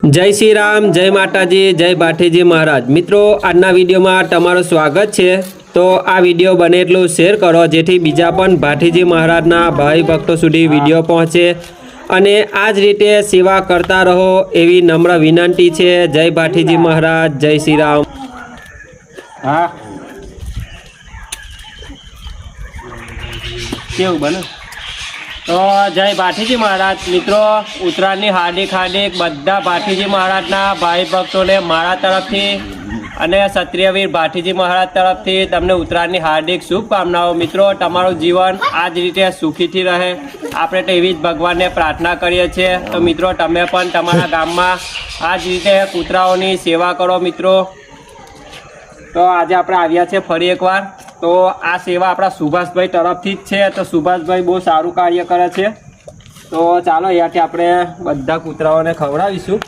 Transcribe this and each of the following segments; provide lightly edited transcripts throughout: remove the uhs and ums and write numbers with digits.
જય શ્રી રામ, જય માતાજી, જય ભાઠીજી મહારાજ। મિત્રો, આજના વિડીયોમાં તમારું સ્વાગત છે। તો આ વિડીયો બને એટલું શેર કરો જેથી બીજા પણ ભાઠીજી મહારાજના ભાઈ ભક્તો સુધી વિડીયો પહોંચે અને આ જ રીતે સેવા કરતા રહો એવી નમ્ર વિનંતી છે। જય ભાઠીજી મહારાજ, જય શ્રી રામ। હા કેવું બને તો જય ભાઠીજી મહારાજ। મિત્રો, ઉત્તરાયણની હાર્દિક બધા ભાઠીજી મહારાજના ભાઈ ભક્તોને મારા તરફથી અને ક્ષત્રિયવીર ભાઠીજી મહારાજ તરફથી તમને ઉત્તરાયણની હાર્દિક શુભકામનાઓ। મિત્રો, તમારું જીવન આ જ રીતે સુખીથી રહે આપણે તો એવી જ ભગવાનને પ્રાર્થના કરીએ છીએ। તો મિત્રો, તમે પણ તમારા ગામમાં આ જ રીતે કૂતરાઓની સેવા કરો। મિત્રો, તો આજે આપણે આવ્યા છે ફરી એકવાર। તો આ સેવા આપણા સુભાષભાઈ તરફથી જ છે। તો સુભાષભાઈ બહુ સારું કાર્ય કરે છે। તો ચાલો અહીંયાથી આપણે બધા કૂતરાઓને ખવડાવીશું।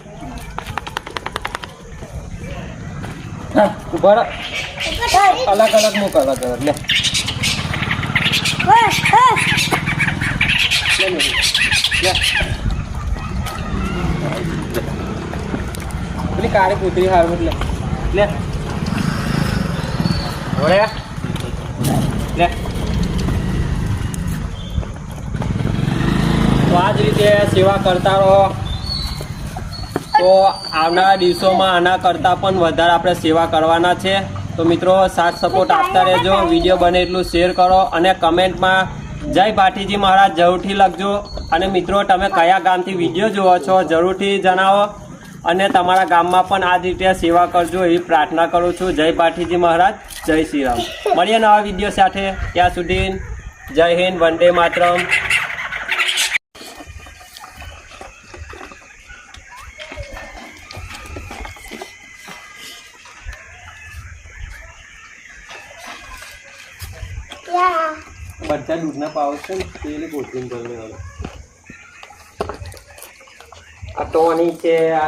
ઉપર અલગ અલગ મૂક, અલગ અલગ લે પેલી કાળી કૂતરી હારું લે લે લે તો આ જ રીતે સેવા કરતા રહો। તો આવનારા દિવસોમાં આના કરતાં પણ વધારે આપણે સેવા કરવાના છે। તો મિત્રો, સાથ સપોર્ટ આપતા રહેજો। વિડીયો બને એટલું શેર કરો અને કમેન્ટમાં જય ભાઠીજી મહારાજ જરૂરથી લખજો। અને મિત્રો, તમે કયા ગામથી વિડીયો જુઓ છો જરૂરથી જણાવો અને તમારા ગામમાં પણ આ જ રીતે સેવા કરજો એવી પ્રાર્થના કરું છું। જય ભાઠીજી મહારાજ, જય શ્રી રામ। મળીએ નવા વિડીયો સાથે, ત્યાં સુધી જય હિન્દ, વંદે માતરમ। બધા દૂધના પાવ છે ને પેલી કોથળી આ ટોની છે, આ